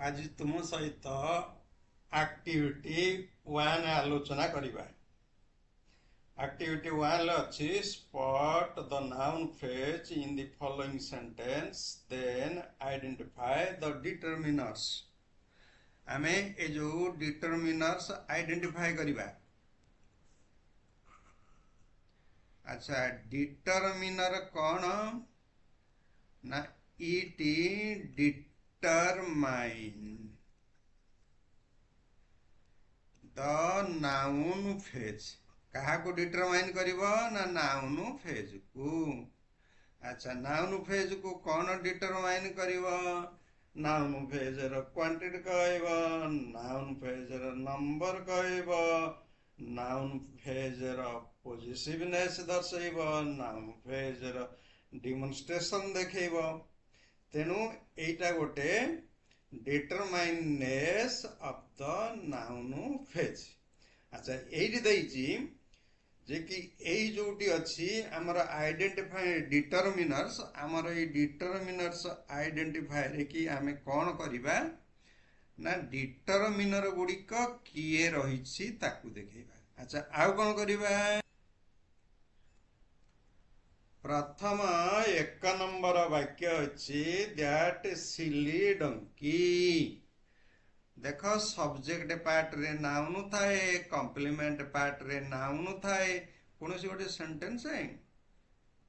आज तुम सहित एक्टिविटी 1 आलोचना करिबा। एक्टिविटी 1 अच्छी spot the noun phrase in the following sentence, then identify the determiners। आमे ए जो डिटरमिनर्स आइडेंटिफाई करिबा। अच्छा, डिटरमिनर कौन ना it determine the noun phase. कहा को डिटरमाइन करिबो ना नाउन फेज को। अच्छा, नाउन फेज को कौन डिटरमाइन करिबो? नाउन फेज रो क्वांटिटी कहइबो, नाउन फेज रो नंबर कहइबो, नाउन फेज रो पोजिटिवनेस दर्शाइबो, नाउन फेज रो डेमोन्स्ट्रेशन देखइबो। तेनु एटा गोटे determiners of the noun phrase. अच्छा, एइटी देइची जे कि एई जोटी अछि हमर आइडेंटिफाई डिटरमिनर्स। हमर ए डिटरमिनर्स आइडेंटिफाई रे कि हमें कोन करिबा ना डिटरमिनर गुडिक किए रहिछि ताकू देखैबा। अच्छा, आउ कोन करिबा? प्रथम 1 नंबर वाक्य अछि दैट सिली डंकी। देखो, सब्जेक्ट पार्ट रे नाउन थाए, कॉम्प्लीमेंट पार्ट रे नाउन थाए। कोनोसी गोटे सेंटेंस है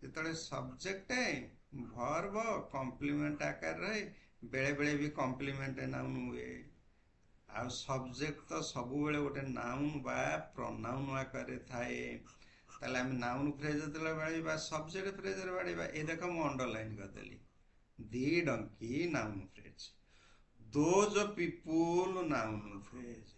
जेतले सब्जेक्ट है वर्ब कॉम्प्लीमेंट आकार रहे, बेले बेले भी कॉम्प्लीमेंट नाउन हुए। आ सब्जेक्ट तो सब बेले गोटे नाउन बा प्रोनाउन आकार थाए। ताले हम नाउन फ्रेज देला बाड़ीबा, सब्जेक्ट फ्रेज रे बाड़ीबा। ए देखो मु अंडरलाइन कर देली दी donkey noun phrase. Those people noun phrase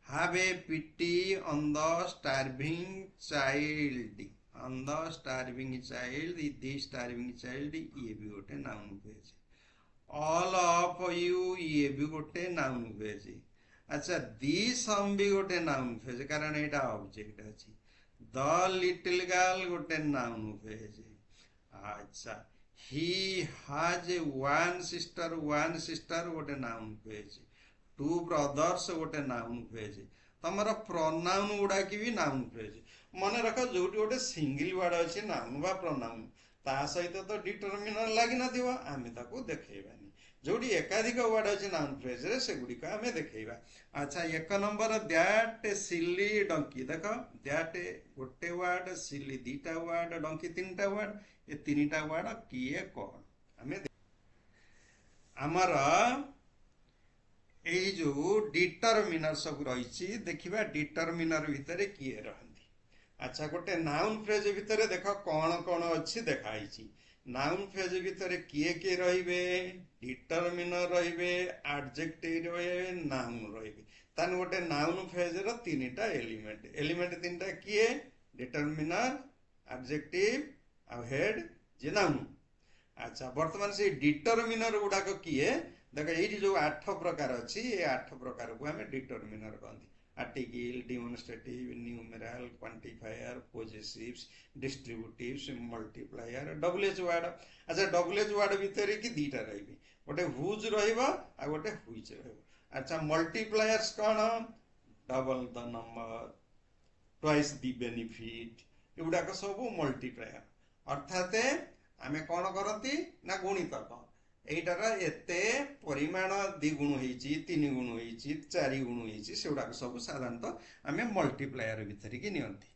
have a pity on the starving child। on the starving child, the starving child ये भी गोटे noun phrase। all of you ये भी गोटे noun phrase। अच्छा, the some भी गोटे noun phrase कारण एटा ऑब्जेक्ट अछि। the little girl गोटे noun phrase। अच्छा, he has one sister गोटे noun phrase। two brothers गोटे noun phrase। तमरा प्रोनाउन गुडा की भी नाउन फ्रेज। मन रख, जोटी गोटे सिंगल वर्ड अछि नाउन बा प्रोनाउन, ता सहित तो डिटरमिनर लागि नथिबो, आमे ताको देखैबानी। जोटी एकाधिक वर्ड अछि नाउन फ्रेज रे से गुडी का आमे देखैबा। अच्छा, 1 नंबर दैट सिली डंकी। देखो, दैट गोटे वर्ड, सिली दीटा वर्ड, डंकी तीनटा वर्ड। ए तीनटा वर्ड किए कोन आमे आमर ए जो डिटरमिनर सब रही देखिबा। डिटरमिनर भितर किए रहंती। अच्छा, गोटे नाउन फ्रेज भितर देखो कौन कौन अच्छी देखाई। नाउन फ्रेज भितर किए किए रहिबे? डिटरमिनर रहिबे, एडजेक्टिव रहिबे, नाउन रहिबे। तान गोटे नाउन फ्रेज रो तीनटा एलिमेंट। एलिमेंट तीनटा किए? डिटरमिनर, एडजेक्टिव आ हेड जे नाउन। अच्छा, वर्तमान से डिटरमिनर गुडा को किए? देखो, ये जो 8 प्रकार अच्छी, ये 8 प्रकार को हमें डिटरमिनर कहते। Article, demonstrative, numeral, quantifier, possessives, distributives, multiplier, double H word. अच्छा, डबल-एच वर्ड भितर की दीटा रहिबे, गोटे हुज रहिबो आ गोटे हुइच रहिबो। अच्छा, multipliers cone? Double the number, twice the benefit, एगुडा को सब मल्टीप्लायर। अर्थात आमे कौन करती ना गुणितक। एटार एते परिमाण 2 गुण होईची, 3 गुण होईची, 4 गुण होईची, सेउडा सब साधारणतः आमे मल्टीप्लायर भितर की नियंती।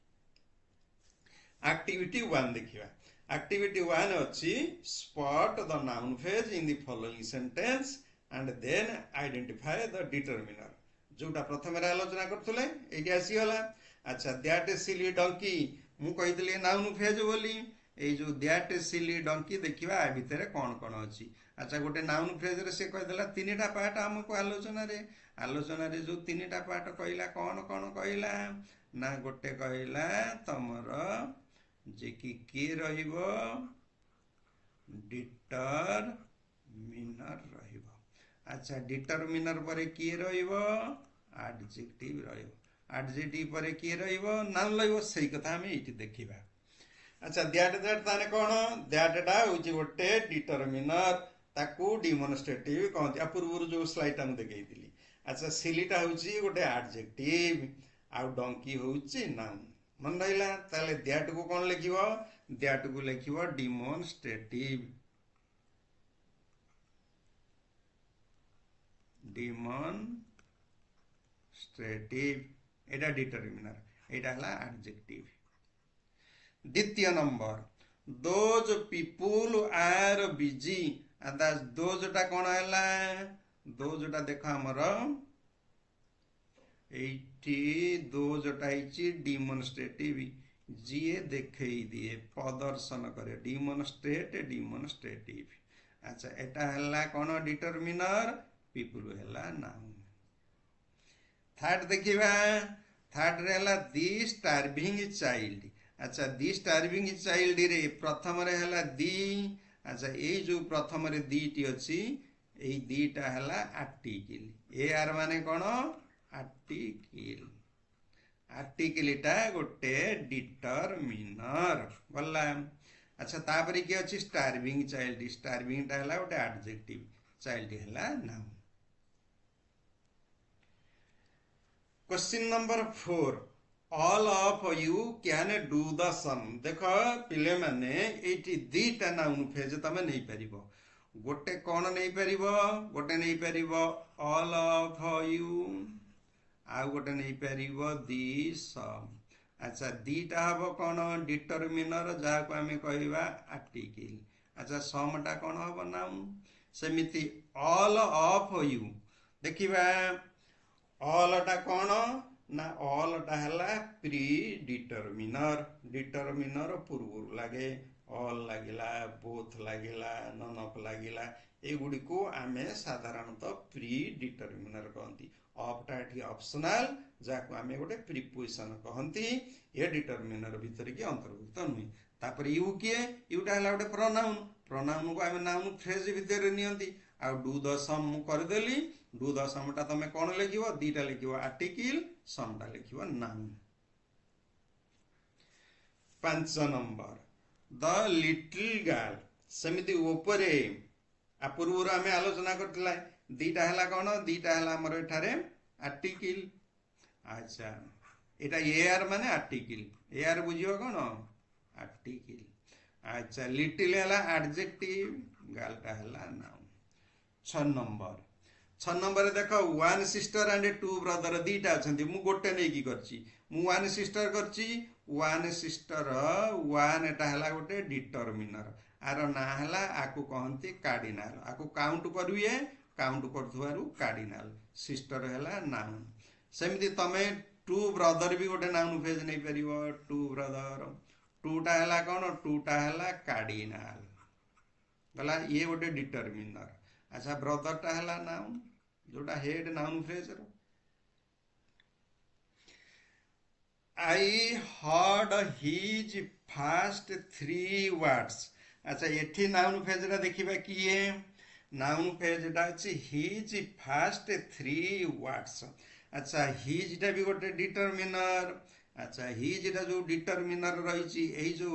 एक्टिविटी 1 देखिबा। एक्टिविटी 1 अछि spot the noun phrase in the following sentence and then identify the determiner. जोटा प्रथम रे आलोचना करथुले एटी आसी होला। अच्छा, दैट सिली डंकी मु कहितले नाउन फ्रेज बोली। ए जो दैट सिली डंकी देखिबा आ भितर कोन कोन अछि। अच्छा, गोटे नाउन फ्रेज रे से कहि देला तीनटा पार्ट हमको आलोचना रे जो तीनटा पार्ट कहिला कोन कोन कहिला ना गोटे कहिला तमर जे कि रहिबो डिटरमिनर रहिबो। अच्छा, डिटरमिनर पर किए रहिबो? एडजेक्टिव रहिबो। एडजेक्टिव पर किए रहिबो? नाउन रहिबो। सही कथा हम एठी देखिबा। अच्छा, दैट ताने कोन? दैट डा होची गोटे डिटरमिनर। ताकू डिमोन्स्ट्रेटिव कहते आ पूर्व जो स्लाइड टा देखैथिली। अच्छा सिलीटा होची गोटे एडजेक्टिव आ डंकी होची नाउन मन रहिला ताले दैट को कोन लिखिबो दैट को लिखिबो डिमोन्स्ट्रेटिव डिमोन्स्ट्रेटिव एटा डिटरमिनर एटा हला एडजेक्टिव। द्वितीय number those people are busy दोजटा कौन है दोजटा देख आमर एटी दोजटा डिमोन्स्ट्रेटिव जी देखई दिए प्रदर्शन करे डिमोन्स्ट्रेटिव। अच्छा एटा हला कौन डिटरमिनर पीपुल हला नाउन। थर्ड देखिबा थर्ड रे हला दी स्टार्विंग चाइल्ड। अच्छा दी स्टार्विंग चाइल्ड रे प्रथम रे हला दी। अच्छा ये जो प्रथम रे दीटी अच्छी ये दीटा हला आर्टिकल ए आर माने कौन आर्टिकल आर्टिकलटा गोटे डिटरमिनर गला। अच्छा तापर किए अच्छी स्टार्विंग चाइल्ड स्टार्विंग हला गोटे एडजेक्टिव चाइल्ड हला noun. Question number 4 all of you can do the sum. देख पिले माने एटी दीटा नाउन फ्रेज तमे नहीं परिबो गोटे कौन नहीं परिबो गोटे नहीं परिबो ऑल ऑफ यू आ गोटे नहीं परिबो दी सम। अच्छा दीटा हबो कौन डिटरमिनर जहा को हमें कहबा आर्टिकल। अच्छा समटा कौन हबो नाउन सेमिति ऑल ऑफ यू देखिबा ऑल टा कौन ना ऑल टा हला प्री डिटरमिनर डिटरमिनर पूर्व लगे ऑल लगिला बोथ लगिला नन ऑफ लगिला एगुडी को आमे साधारणतः प्री डिटरमिनर कहती। ऑफ टा एठी ऑप्शनल जाको आमे गोटे प्रीपोजिशन कहती ए डिटरमिनर भीतर की अंतर्भुक्त नुहे। तापर यू किए यूटा हला गोटे प्रोनाउन प्रोनाउन को आमे नाउन फ्रेज भीतर नियंती आ डू द सम कर देली डू द सम टा तमे कोन लिखिबो दीटा लिखिबो आर्टिकल सम टा लिखिबो noun. 5 number the little girl सेमिति ऊपरे आ पूर्व आमे आलोचना करथिला दीटा हला कोन दीटा हला हमर एठारे आर्टिकल। अच्छा एटा ए आर माने आर्टिकल ए आर बुझियो कोन आर्टिकल। अच्छा लिटिल हला एडजेक्टिव गर्लटा हला नाउन। 6 नंबर देख one sister and two brother दीटा अच्छा मु गोटे नहीं की करची मु वन सिस्टर करची वन सिस्टर वन एटा हला गोटे डिटरमिनर आर ना हला आकु कहंती कार्डिनल आकु काउंट करिए काउंट करथुवारु कार्डिनल सिस्टर हला नाउन। सेमिति तमे टू ब्रदर भी गोटे नाउन फ्रेज नहीं परिबो टू ब्रदर टू टा हला कोन टू टा हला कार्डिनल गला ये गोटे डिटरमिनर। अच्छा ब्रदर टा हला नाउन जोटा हेड नाउन फ्रेज रो। I heard his first 3 words. अच्छा एठी नाउन फ्रेज रा देखिबा किए नाउन फ्रेज टा अछि हिज फास्ट 3 वर्ड्स। अच्छा हिज टा भी गोटे डिटरमिनर। अच्छा हिज टा जो डिटरमिनर रहिछि एई जो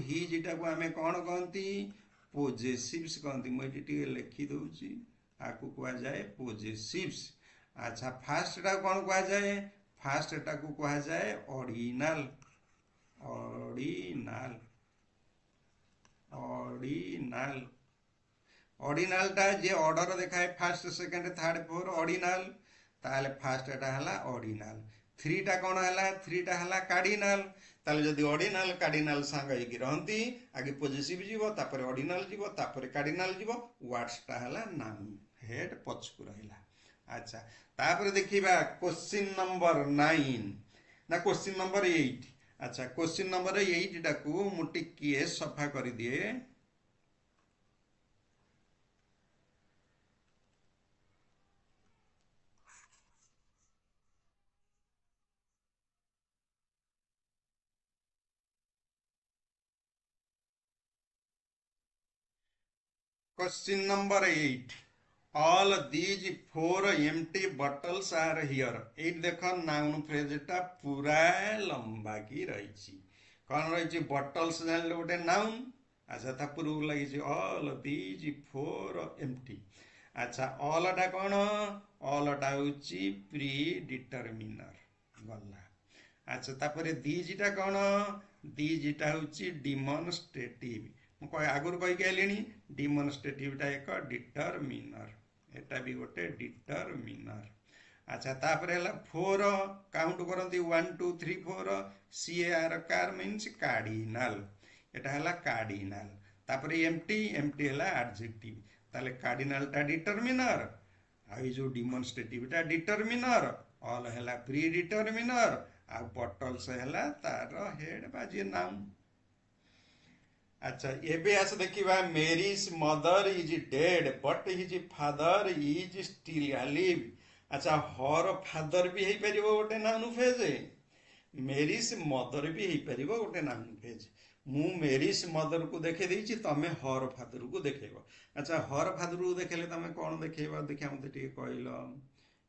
हिज टा को हमें कोन कहंती पोजेसिव्स कहती मुझे लिखी दूची आपको कह जाए पोजेसिव्स। अच्छा फास्ट टा कौन कह जाए फास्ट टा को कह जाए ऑर्डिनल ऑर्डिनल ऑर्डिनल ऑर्डिनल टा जे ऑर्डर देखाए first second third four ordinal ताले फास्ट टा हला ऑर्डिनल। 3 टा कौन हला 3 टा हला कार्डिनल ताले जदि ऑर्डिनल कार्डिनल सांग होइकी रहंती आगे पोजेसिव जीवो तापर ऑर्डिनल जीवो तापर कार्डिनल जीवो वर्ड्स टा हला नाउन हेड पछकु रहिला। अच्छा तापर देखिबा क्वेश्चन नंबर 9 ना क्वेश्चन नंबर 8। अच्छा क्वेश्चन नंबर 8 टा को मुटी किए सफा कर दिए। Question number 8 all these 4 empty bottles are here। ये देखो नाउन फ्रेज टा पूरा लंबा की रही कौन रही बटल्स जान गोटे नाउन अच्छा ता पूर्व लगी ऑल दीज फोर एम्प्टी अच्छा ऑल टा कौन ऑल टा होची प्री डिटरमिनर गला अच्छा तापर दीज टा कौन दीज टा होची डिमॉन्स्ट्रेटिव मु आगुर कहि कहलेनी डिमॉन्स्ट्रेटिव टा एक डिटरमिनर एटा भी गोटे डिटरमिनर अच्छा तापर है फोर काउंट करती 1 2 3 4 सीआर कार मीन्स कार्डिनाल एटा है कार्डिनाल तापर एम्प्टी एम्प्टी है एडजेक्टिव ताले कार्डिनाल टा डिटरमिनर आई जो डिमॉन्स्ट्रेटिव टा डिटरमिनर ऑल है प्री डिटरमिनर आ बटल्स है तार हेड बाजी नाउन अच्छा एबे आस देखिबा Mary's mother is dead but his father is still alive अच्छा हर फादर भी हेई परिबो गोटे नाउन फेज मेरीज मदर भी हेई परिबो गोटे नाउन फेज मु मेरीज मदर को देखे देछि तमे हर फादर को देखेबो अच्छा हर फादर को देखेले तमे कोन देखेबो देखा मते टिके कहलो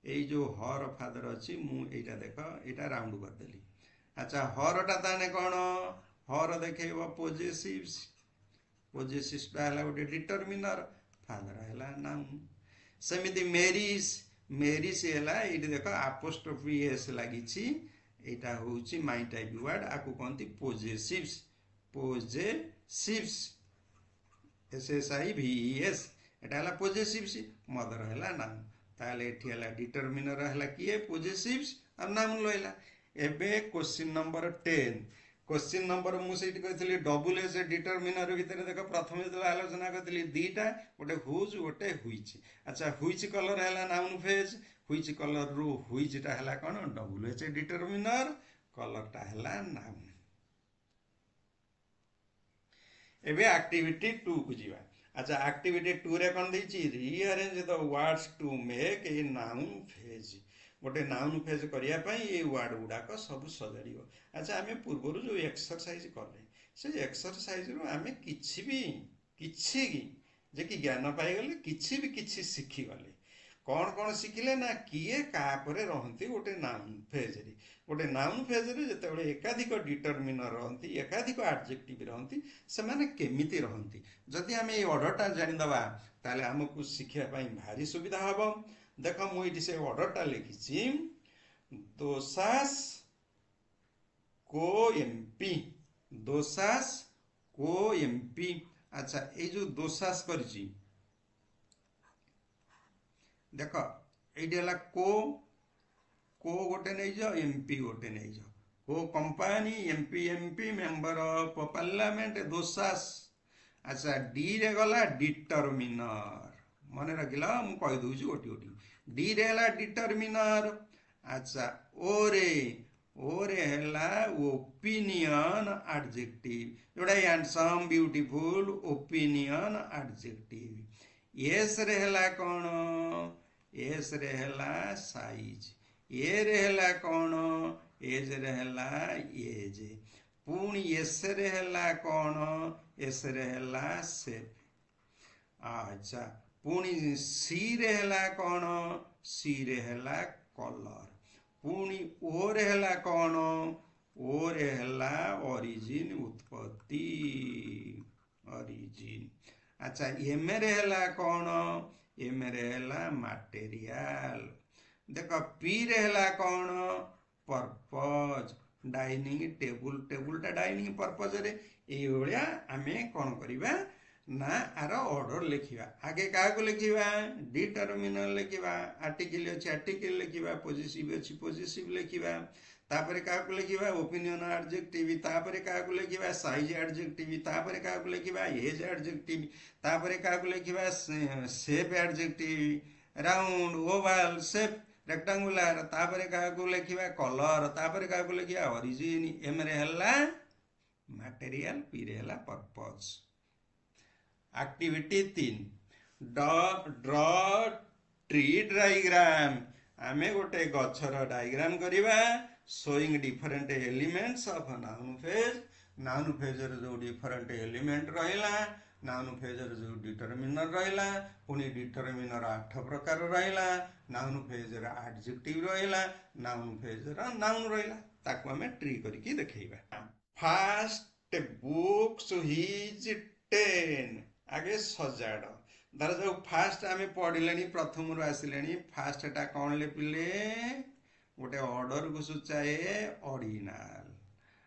एई जो हर फादर अछि मु एटा देख एटा राउंड कर देली अच्छा हर टा ताने कोन हर देखेबो पोजेसिव्स पोजेसिव्स टा हला गोटे डिटरमिनर फादर हला नाउन सेमिति मेरीज मेरीज हला एटी देख अपोस्ट्रोफी एस लागिछि एटा होउछि माय टाइप वर्ड आकु कहंती पोजेसिव्स पोजेसिव्स एस एस आई वी एस एटा हला पोजेसिव्स मदर हला नाउन ताले एठी हला डिटरमिनर हला किए पोजेसिव्स और नाउन लइला एबे क्वेश्चन नंबर 10 क्वेश्चन नंबर मुझे कहती डबल एस डिटरमिनर भितर देख प्रथम जो आलोचना करी दीटा गोटे हुज गोटे हुईच अच्छा हुईच कलर है नाउन फेज हुईच कलर रु हुईचटा है कौन डबल एच डिटरमिनर कलरटा है नाउन एबे एक्टिविटी 2 को जीवा अच्छा एक्टिविटी 2 रे कौन देछि rearrange the words to make a noun phrase गोटे नाउन फेज करने ये वार्ड गुड़ाक सब सजाड़ अच्छा आम पूर्वर जो एक्सरसाइज कले से एक्सरसाइज रू आम किसी जे कि ज्ञान पाईगले किसी भी किसी शिखिगले कौन कौन शिखिले ना किए कापर रहती गोटे नाउन फेज रे गोटे नाउन फेज रे जिते एकाधिक डिटरमिनर रहती एकाधिक एडजेक्टिव रहती से माने केमिति रहती जदि आम ये ऑर्डरटा जानिदबा ताले आमको शिखिया भारी सुविधा हम देख मुझे से ऑर्डरटा लिखी दोसास को एमपी दोसास को एमपी अच्छा ये जो दोसास करछि देख ये को गोटे नहीं जाओ एमपी गोटे नहीं जाओ को company MP MP member of parliament दोसास अच्छा डी रे गला डिटरमिनर मन रखिला मु कहि दउछु गोटी गोटी डी रे हला डिटरमिनर अच्छा ओ रे हला ओपिनियन एडजेक्टिव जोड़ा handsome beautiful opinion adjective S रे हला कोन एस रे हला साइज ए रे हला कोन एज रे हला एज पुणी एस रे हला कोन एस रे हला शेप अच्छा पुणी सी रे हला कौन सी रे हला कलर पुणी ओ रे हला कौन ओ रे हला ओरिजिन उत्पत्ति ओरिजिन अच्छा एम रे हला कौन एम रे हला मटेरियल देख पी रे हला कौन पर्पज डाइनिंग टेबुल टेबुलटा डाइनिंग पर्पज रे ए भलिया आमे कोन करिबा ना आर ऑर्डर लिखा आगे क्या लिखा डिटरमिनर लिखा आर्टिकल अच्छे आर्टिकल लिखा पॉजिटिव अच्छी पॉजिटिव लिखा तापर क्या लिखा ओपिनियन एडजेक्टिव तापर क्या लिखा साइज एडजेक्टिव तापर क्या लिखा एज एडजेक्टिव तापर क्या लिखा shape adjective round Oval shape rectangular तापर क्या लिखा कलर तापर क्या लिखा ओरिजिन एम रे हला मटेरियल पी रे हला purpose activity 3 draw tree diagram आमे गोटे गछर डायग्राम करिबा showing different elements of noun phase जो डिफरेंट एलिमेंट रहिला नाउन फेज जो डिटरमिनर रहिला पुनी डिटरमिनर 8 प्रकार रहिला नाउन फेज एडजेक्टिव रहिला नाउन फेज नाउन रहिला ताको हमें ट्री करके देखैबा फर्स्ट बुक्स हिज 10 आगे सजाड़ धर जो फास्ट आम पढ़ले प्रथम रू आसिले फास्टा कौन लिपिले गोटे ऑर्डर को सूचाए ऑर्डिनल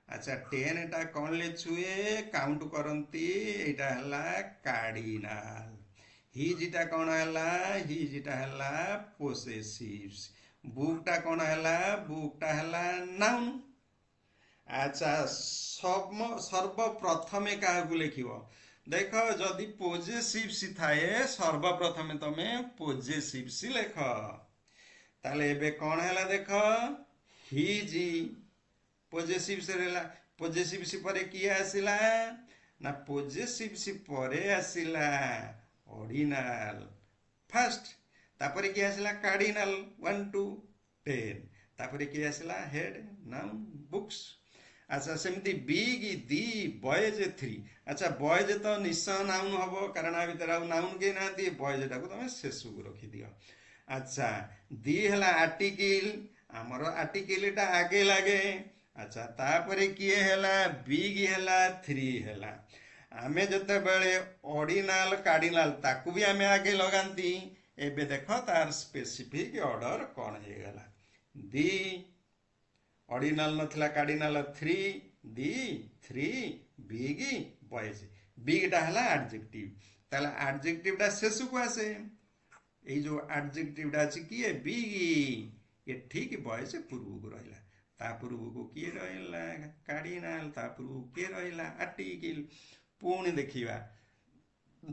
अच्छा 10 टा कौन ले छुए काउंट करती एटा हला कार्डिनल हिजटा कौन है हिजटा है पोसेसिव्स बुकटा कौन है बुकटा है नाउन अच्छा सर्वप्रथमे क्या लिख देख जदि पोजेसिव्स थाए सर्वप्रथमे तुम पोजेसिव्स लेख ताले एबे कौन है देख हिज पोजेसिव्स रहला पोजेसिव्स पर किए आसिला ना पोजेसिव्स पर आसिला ऑर्डिनल फर्स्ट तापर किए आसिला कार्डिनल 1 to 10 तापर किए आसिला हेड नाउन बुक्स अच्छा सेमती बिग दी बॉयज 3 अच्छा बॉयज तो निश्चय नाउन हम कारण आ भीतर नाउन के ना बॉयज टाक तुम शेष को रखिदि अच्छा दी है आर्टिकल आमर आर्टिकलटा आगे लगे अच्छा तापर किए है बिग है 3 है आमे जते बेले ऑर्डिनल कार्डिनल ताकू भी आमे आगे लगाती एबे देख तार स्पेसिफिक ऑर्डर कौन हो गला दी ऑर्डिनल नथिला कार्डिनल 3 दी 3 बिग बॉयज बिगटा है एडजेक्टिव ताले एडजेक्टिवटा शेष को आसे ये जो एडजेक्टिवटा अच्छी किए बिग ये ठीक बॉयज पूर्व को रहा ता पूर्व को किए रहा कार्डिनल ता पूर्व किए रहा आर्टिकल पुणी देखा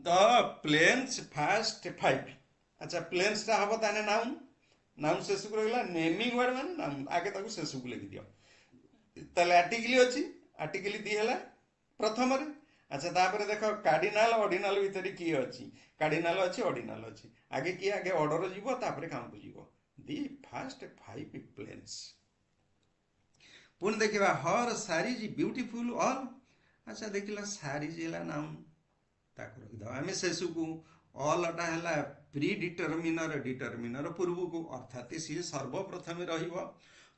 द प्लेन्स फास्ट 5 अच्छा प्लेन्सटा हम ताने नाउन नाउन शेष को रहा नेमिंग वर्ड मान नाउन आगे ताको शेष को लिखि दियो ताले आर्टिकल अछि आर्टिकल दी है प्रथम रे अच्छा तापर देख कार्डिनल ऑर्डिनल भितर किए अछि कार्डिनल अछि ऑर्डिनल अछि आगे किए आगे ऑर्डर जीवो तापर काउंट जीवो दी फास्ट 5 प्लेन्स पुणी देखा हर सारी जी ब्यूटीफुल ऑल अच्छा देखला सारी जिला नाउन ताको रखि दो आमे शेष को ऑलटा है प्री डिटरमिनर डिटरमिनर पूर्व को अर्थात सी सर्वप्रथम रहिबो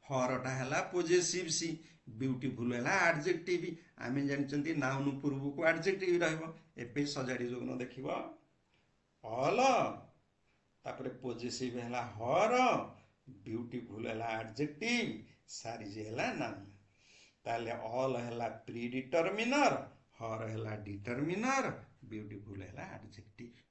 हरटा है पोजेसिव सी ब्यूटीफुल है एडजेक्टिव आमे जानचंती नाउन पूर्व को एडजेक्टिव रहिबो एपे सजाड़ी जोन देखिबो ऑल तापर पोजेसिव है हर ब्यूटीफुल है एडजेक्टिव सारी जे है नाउन ताले ऑल है प्री डिटरमिनर हर है डिटरमिनर ब्यूटीफुल है एडजेक्टिव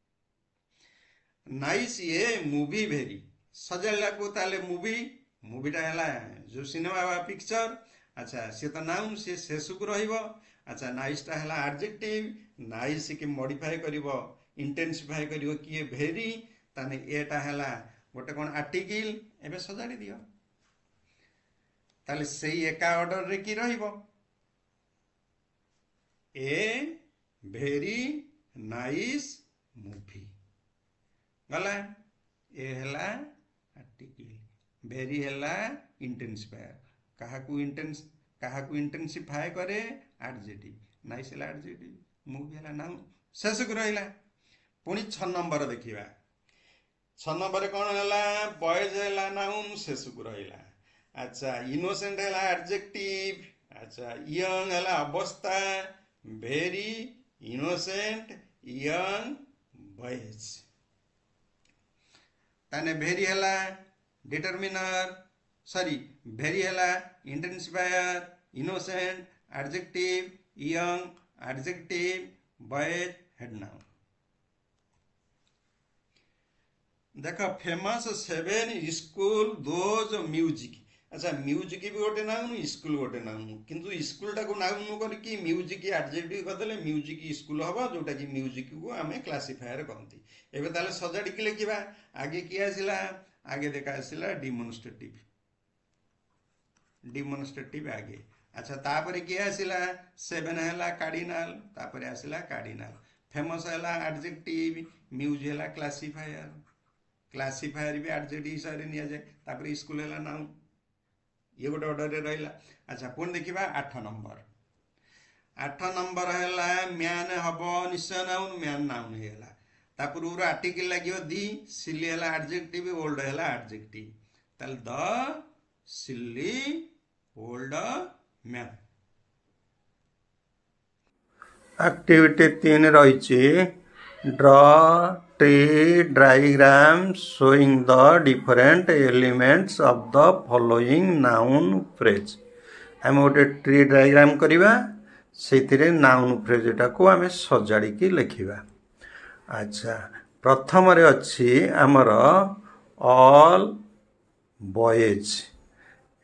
नाइस ये मूवी भेरी सजाड़ा को ताले मूवीटा है जो सिनेमा वा पिक्चर अच्छा सी तो नाउन सी शेष को रहिबो अच्छा नाइसटा है एडजेक्टिव नाइस के मॉडिफाई करिवो इंटेंसिफाई करिवो किए भेरी ताने एटा है गोटे कौन आर्टिकल एबे सजाड़ी दियो ताले सेही एका ऑर्डर रे की रहिबो ए भेरी नाइस मूवी गला ए है आर्टिकल भेरी है इंटेंसिफायर कहा इंटेंसिफाई करे एडजेक्टिव नाइस है एडजेक्टिव मूवी है नाउन शेष को रहा पुणी 6 नंबर देखा 6 नंबर कौन है बॉयज है नाउन शेष को रहा अच्छा इनोसेंट है एडजेक्टिव अच्छा यंग है अवस्था भेरी इनोसेंट यंग बॉयज ताने भेरी है डिटरमिनर सॉरी भेरी है intensifier innocent adjective young adjective boys head noun देख फेमस 7 स्कूल दोज म्यूजिक अच्छा म्यूजिक भी गोटे नाउन स्कूल गोटे नाउन किंतु स्कूल टाको नाउन करके म्यूजिक एडजेक्टिव करदेले म्यूजिक स्कूल हम जोटा कि म्यूजिक को आम क्लासीफायर कहती एबे ताले सजाड़ी लिखा आगे किए आसिला आगे देखा आसिला डिमोन्स्ट्रेटिव आगे अच्छा तापर किए आसिला 7 है कार्डिनल तापर आसिला कार्डिनल फेमस है एडजेक्टिव म्यूज है क्लासीफायर भी एडजेक्टिव हिसाब से नि जाए तापर स्कूल है नाउन ये गोटे ऑर्डर रे रहिला अच्छा पुणी देखा 8 नंबर है मैन हम निश्चय नाउन मैन नाउन होगा ता पूर्व आर्टिकल लगे दी सिली है एडजेक्टिव ओल्ड है एडजेक्टिव ताल the silly old man activity 3 रही ड्र tree diagram showing the different elements of the following noun phrase आम गोटे ट्री डायग्राम करवा से नाउन फ्रेजटा को आम सजाड़ी लिखा अच्छा प्रथम अच्छी आमर ऑल बॉयज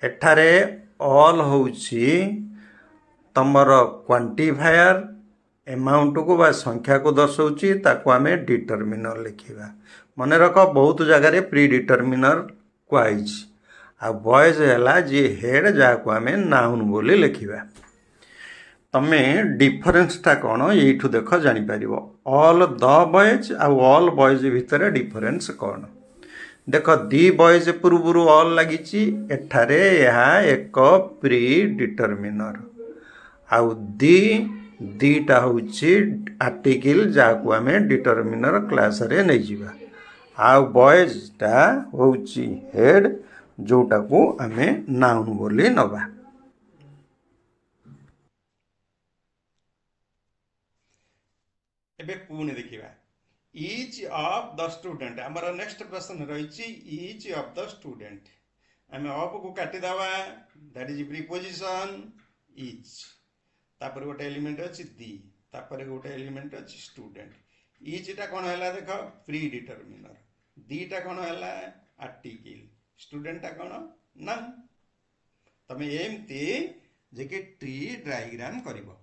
एठारे ऑल होउची तमर क्वांटिफायर अमाउंट को बा संख्या को दर्शाऊँ ताको आम डिटरमिनर लिखा मन रख बहुत जगार प्री डिटरमिनर कहुई आ बॉयज है जी हेड जहाँ को आम नाउन बोली लिखा तमे डिफरेन्सटा कौन यू देख जापर ऑल द बॉयज आ ऑल बॉयज भितर डिफरेन्स कौन देख दी बॉयज पूर्व ऑल लगी एठारे यह एक प्री डिटरमिनर आउ दीटा हूँ आर्टिकल जहाँ को आम डिटरमिनर क्लास रे नहीं जावा आउ बॉयजटा हूँ हेड जोटा को आम नाउन बोली नवा एबे पुणे देखिबा ईच ऑफ द स्टूडेंट हमर नेक्स्ट प्रश्न रही ईच ऑफ द स्टूडेंट आम ऑफ को काटी दवा दैट इज प्रीपोजिशन ईच तापर गोटे एलिमेंट अच्छी दी तापर गोटे एलिमेंट अच्छी स्टूडेंट ईचटा कौन है देख प्री डिटरमिनर दीटा कौन है आर्टिकल स्टूडेंटा कौन नाउन तमे एमती जे कि ट्री डायग्राम करिवो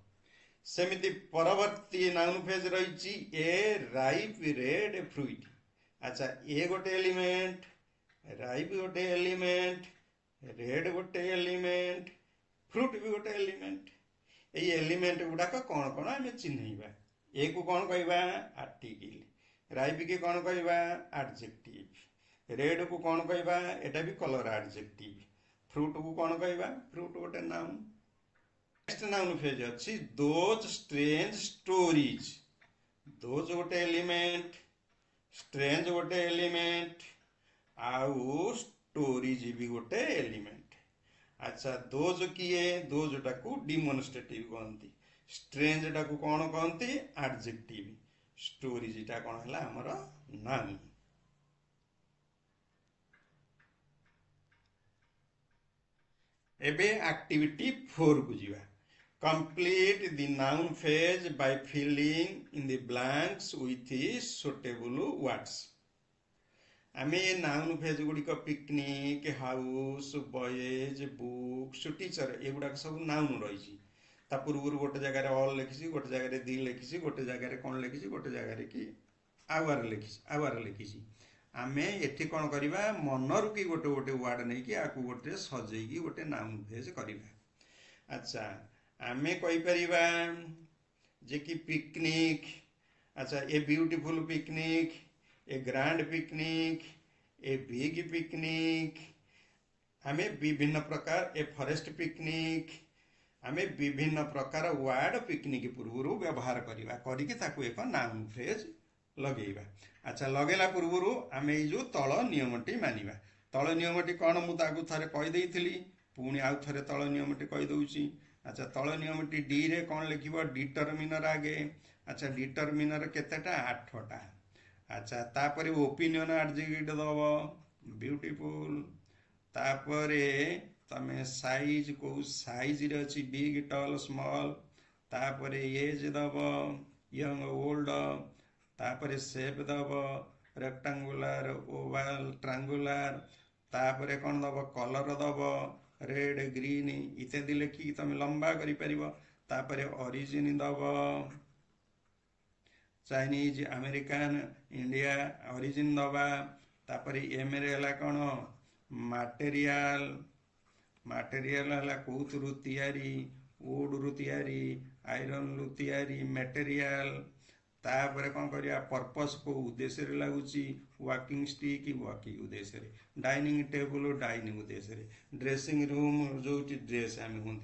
सेमिति परवर्ती नाउन फेज रही ए राइप रेड फ्रुइट अच्छा ए गोटे एलिमेंट राइप गोटे एलिमेंट रेड गोटे एलिमेंट फ्रुट भी गोटे एलिमेंट ये एलिमेंट गुड़ाक कौन कौन आम चिन्हवा ए को कौन कहवा आर्टिकल राइप के कौन कहवा एडजेक्टिव रेड को कौन कहवा एटा भी कलर एडजेक्टिव फ्रुट को कौन कहवा फ्रुट गोटे नाउन नेक्स्ट नाउन फेज अच्छी दोज स्ट्रेंज स्टोरीज दोज गोटे एलिमेंट स्ट्रेंज गोटे एलिमेंट आउ स्टोरीज भी गोटे एलिमेंट अच्छा दोज किए दोजटा को डिमोन्स्ट्रेटिव कहती स्ट्रेंजटा को कौन कहती एडजेक्टिव स्टोरीजटा कौन है हमर नाउन एबे एक्टिविटी 4 को जीवा complete the noun phrase by filling in the blanks with suitable words आम ये नाउन फेज गुड़िक picnic house boys books teacher एगुड़ा सब नाउन रही पूर्व गोटे जगार ऑल लिखी गोटे जगार दी लिखी गोटे जगार कौन लिखी गोटे जगार कि आवर लिखी आम एठी कौन करवा मनरू कि गोटे गोटे वार्ड नहीं कि आपको गोटे सजेगी गोटे नाउन फेज करवा अच्छा आम कहीपर जे कि पिकनिक अच्छा a beautiful picnic A grand picnic a big picnic आम विभिन्न प्रकार ए फॉरेस्ट पिकनिक आम विभिन्न प्रकार वार्ड पिकनिक पूर्व व्यवहार करवा करके एक नाउन फ्रेज लगेगा अच्छा लगेला पूर्व आम जो तल नियमटी मानिबा तल नियमटी कौन मुझे थे कहीदे पुणी आउ थे तल नियमटी कहीदे अच्छा तल नियमटी डी रे कौन लिख डिटरमिनर आगे अच्छा डिटरमिनर केतेटा 8टा अच्छा तापर ओपिनियन एडजेक्टिव दब ब्यूटीफुल तापर तमे साइज को साइज रे अच्छी बिग टल स्मॉल तापर एज दब यंग ओल्ड तापर शेप दब रेक्टांगुलर ओवाल ट्रांगुलर तापर कौन दब कलर दब रेड ग्रीन इत्यादि लिखिक तुम लंबा कर ओरिजिन दब चाइनीज अमेरिकान इंडिया ओरिजिन दबा तापर एम रे कौन मटेरियल मटेरियल है कौथु तैयारी वुड रु तैयारी आयरन रु तैयारी मटेरियल तापर कौन करिया पर्पस को उद्देश्य लगुच वाकिंग स्टिक वाकिंग उद्देश्य डाइनिंग टेबल डाइनिंग उद्देश्य ड्रेसिंग रूम जो ड्रेस आम हूँ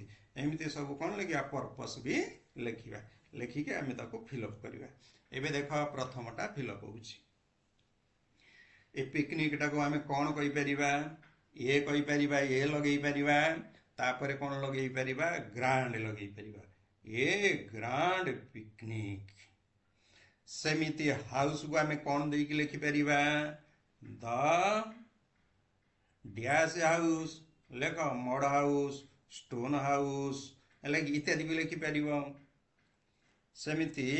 एमती सब कौन लिखा पर्पस भी लिखा लिखिक आम फिलअप करवा एबे देख प्रथमटा फिलअप हो पिकनिकटा को आम कौन कहीपर ए कहीपर ए लगे पार तापर कौन लगे पार ग्रांड लगे पार ए ग्रांड पिकनिक। सेमिति हाउस को आमे कौन देकी लिखि परिबा द डैश हाउस लेख mud house stone house like इत्यादि भी लिखि परिबो। सेमिति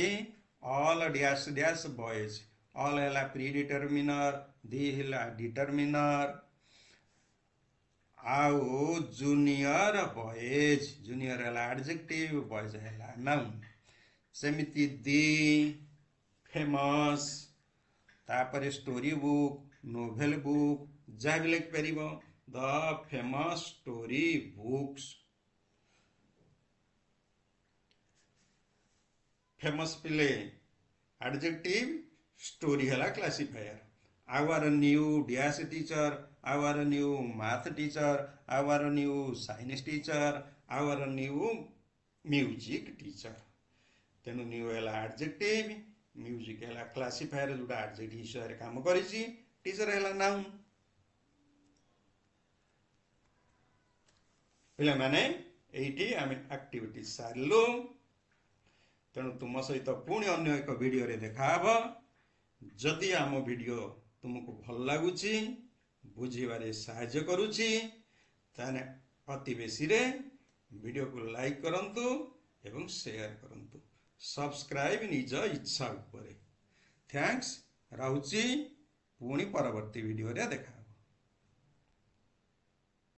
all dash dash boys all हैला प्रीडिटर्मिनर दी हैला डिटर्मिनर आउ जूनियर बॉयज जूनियर हैला एडजेक्टिव बॉयज हैला नाउन। सेमिति दी फेमस तापर स्टोरी बुक नोवेल बुक जहाँ भी लिख परिबो the famous story books. Famous पिले एडजेक्टिव स्टोरी हैला classifier. Our new dash teacher our new math teacher our new science teacher our new music teacher. तेणु new हैला adjective music हैला classifier जोटा एडजेक्टिव हिसाब से काम करिछि टीचर हैला नाउन। पिला माने एइठी आमे एक्टिविटी सारलु। तेणु तुम सहित पुणी अन्य एक वीडियो रे देखा हबो। जदि आम वीडियो तुमको भल लागुछि बुझिबारे सहाय्य करूछि ताने अति बेसी रे वीडियो को लाइक करंतु एवं शेयर करंतु। सब्सक्राइब निज इच्छा उपरे। थैंक्स राउची पुणी परवर्ती वीडियो रे देखा।